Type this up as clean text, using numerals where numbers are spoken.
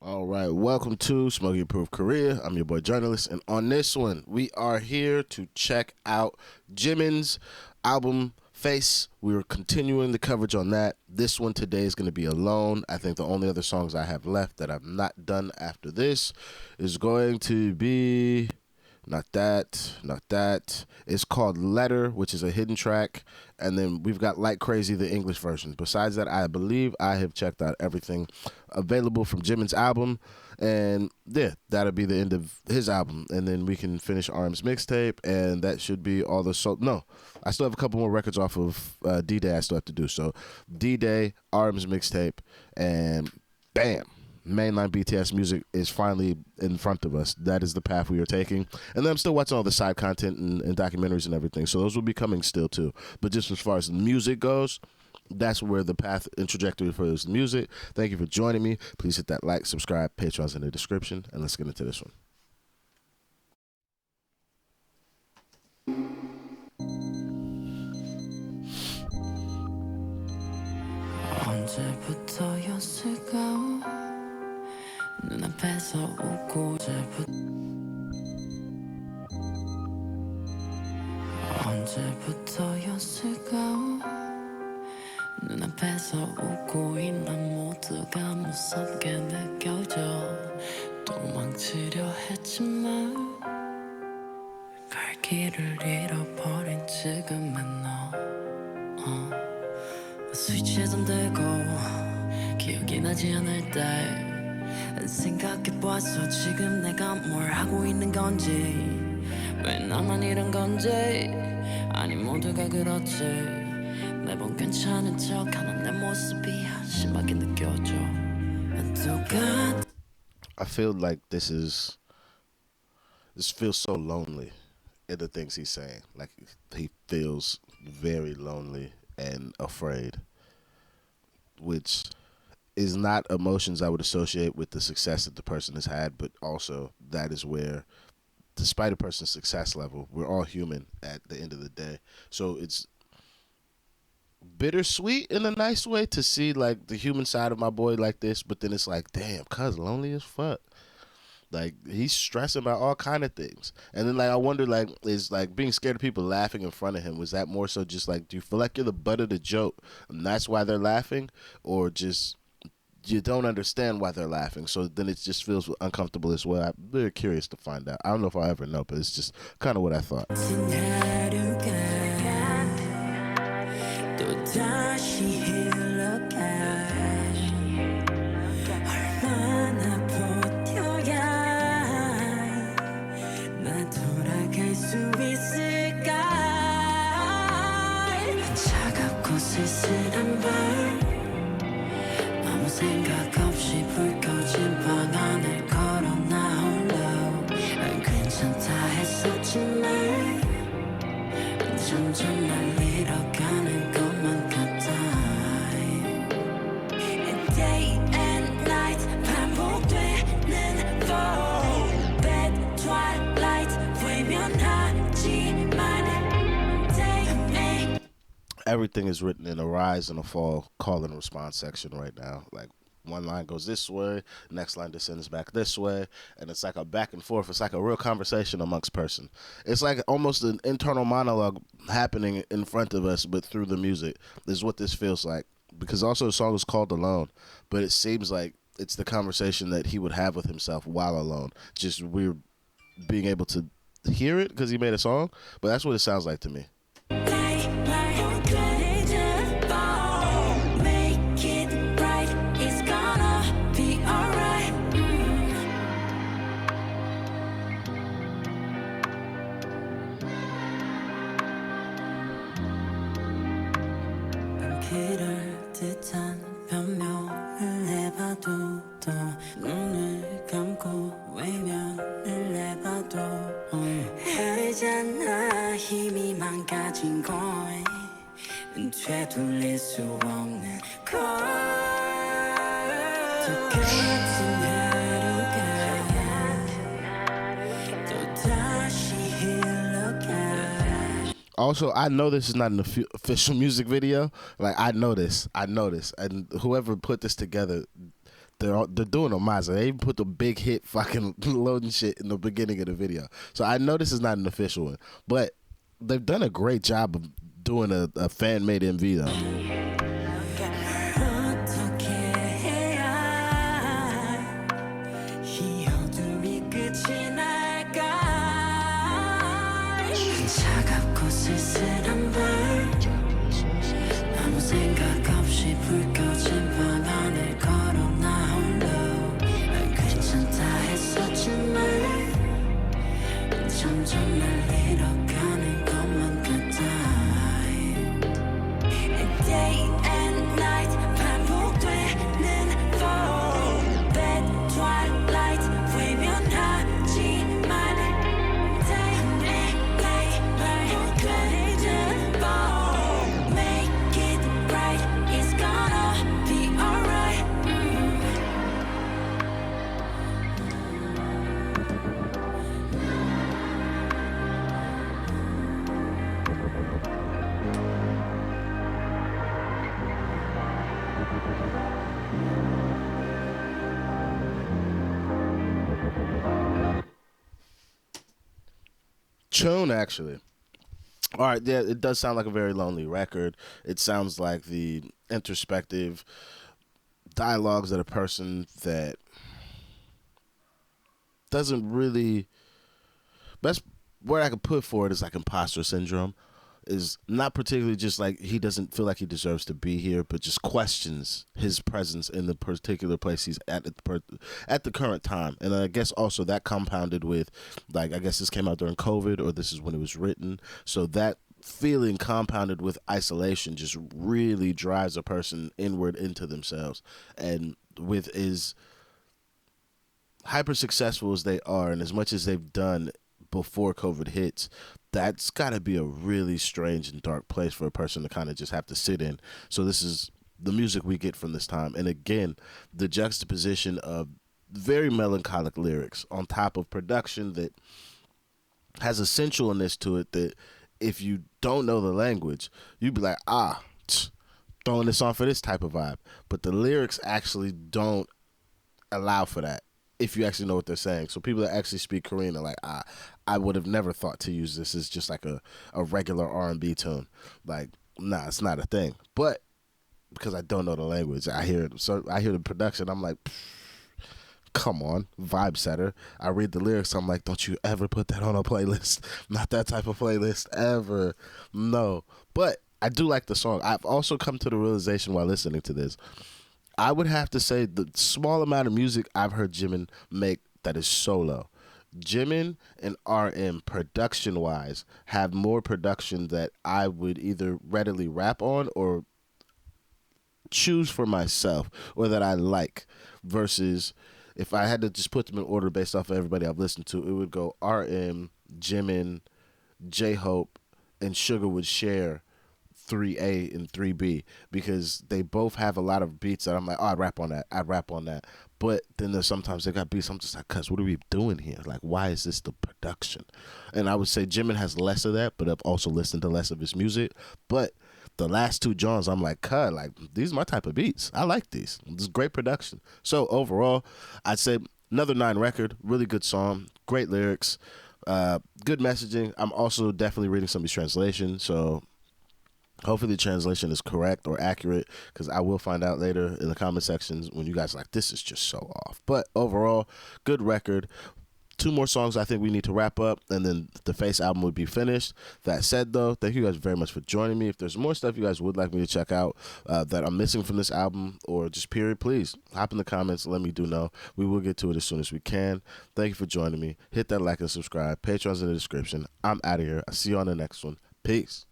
All right, welcome to Smokey Approved Korea. I'm your boy journalist, and on this one, we are here to check out Jimin's album Face. We're continuing the coverage on that. This one today is going to be Alone. I think the only other songs I have left that I've not done after this is going to be not that. It's called Letter, which is a hidden track. And then we've got Like Crazy, the English version. Besides that, I believe I have checked out everything available from Jimin's album. And yeah, that'll be the end of his album. And then we can finish Arm's mixtape. And that should be all the... No, I still have a couple more records off of D-Day I still have to do. So D-Day, Arm's mixtape, and bam. Mainline BTS music is finally in front of us. That is the path we are taking. And then I'm still watching all the side content and documentaries and everything. So those will be coming still too. But just as far as the music goes, that's where the path and trajectory for this music. Thank you for joining me. Please hit that like, subscribe, Patreon's in the description. And let's get into this one. 눈앞에서 웃고 언제부터였을까 눈앞에서 웃고 있는 모두가 무섭게 느껴져 도망치려 했지만 갈 길을 잃어버린 지금의 너 스위치에 잠들고 기억이 나지 않을 때 생각해봤어 지금 내가 뭘 하고 있는 건지 왜 나만 이런 건지 아니 모두가 그렇지 매번 괜찮은 척하는 내 모습이 한심하게 느껴져 누가 I feel like this feels so lonely in the things he's saying. Like he feels very lonely and afraid, which is not emotions I would associate with the success that the person has had, but also that is where, despite a person's success level, we're all human at the end of the day. So it's bittersweet in a nice way to see like the human side of my boy like this, but then it's like, damn, cuz lonely as fuck. Like he's stressing about all kind of things. And then like I wonder like is like being scared of people laughing in front of him, was that more so just like, do you feel like you're the butt of the joke and that's why they're laughing, or just you don't understand why they're laughing, so then it just feels uncomfortable as well? I'm very curious to find out. I don't know if I'll ever know, but it's just kind of what I thought. 생각 없이 불 꺼진 방 안을 걸어 나 홀로 괜찮다 했었지만 점점 날 잃어가는 것만 같아 Day and night 반복되는 flow Bad twilight 외면하지만 Day and night Everything is written in a rise and a fall call and response section right now. Like one line goes this way, next line descends back this way, and it's like a back and forth. It's like a real conversation amongst person. It's like almost an internal monologue happening in front of us, but through the music. This is what this feels like. Because also the song is called Alone, but it seems like it's the conversation that he would have with himself while alone. Just we're being able to hear it because he made a song, but that's what it sounds like to me. 그럴 듯한 변명을 해봐도 또 눈을 감고 외면을 해봐도 알잖아 힘이 망가진 걸 되돌릴 수 없는 걸 똑같은 하루가 또 다시 흘러가 Also, I know this is not an official music video. Like, I know this. And whoever put this together they're doing homage. They even put the big hit fucking loading shit in the beginning of the video. So I know this is not an official one, but they've done a great job of doing a fan made MV though. Tune, actually. All right, yeah, it does sound like a very lonely record. It sounds like the introspective dialogues that a person that doesn't really, best word I could put for it is like imposter syndrome. Is not particularly just like he doesn't feel like he deserves to be here, but just questions his presence in the particular place he's at the current time. And I guess also that compounded with, like, I guess this came out during COVID, or this is when it was written. So that feeling compounded with isolation just really drives a person inward into themselves. And with as hyper successful as they are, and as much as they've done before COVID hits, that's got to be a really strange and dark place for a person to kind of just have to sit in. So this is the music we get from this time. And again, the juxtaposition of very melancholic lyrics on top of production that has a sensualness to it that if you don't know the language, you'd be like, throwing this on for this type of vibe. But the lyrics actually don't allow for that if you actually know what they're saying. So people that actually speak Korean are like, I would have never thought to use this as just like a regular R&B tune. Like, nah, it's not a thing. But because I don't know the language, I hear it. So I hear the production, I'm like, come on, vibe setter. I read the lyrics, I'm like, don't you ever put that on a playlist. Not that type of playlist, ever. No. But I do like the song. I've also come to the realization while listening to this, I would have to say the small amount of music I've heard Jimin make that is solo. Jimin and RM, production-wise, have more production that I would either readily rap on or choose for myself, or that I like, versus if I had to just put them in order based off of everybody I've listened to, it would go RM, Jimin, J-Hope, and Sugar would share 3A and 3B, because they both have a lot of beats that I'm like, I'd rap on that. But then there's sometimes they got beats I'm just like, cuz what are we doing here? Like, why is this the production? And I would say Jimin has less of that, but I've also listened to less of his music. But the last two Johns, I'm like, like, these are my type of beats. I like these. This is great production. So overall, I'd say another 9 record, really good song, great lyrics, good messaging. I'm also definitely reading some of these translations, so hopefully the translation is correct or accurate, because I will find out later in the comment sections when you guys are like, this is just so off. But overall, good record. 2 more songs I think we need to wrap up, and then the Face album would be finished. That said, though, thank you guys very much for joining me. If there's more stuff you guys would like me to check out that I'm missing from this album, or just period, please hop in the comments and let me know. We will get to it as soon as we can. Thank you for joining me. Hit that like and subscribe. Patreon's in the description. I'm out of here. I'll see you on the next one. Peace.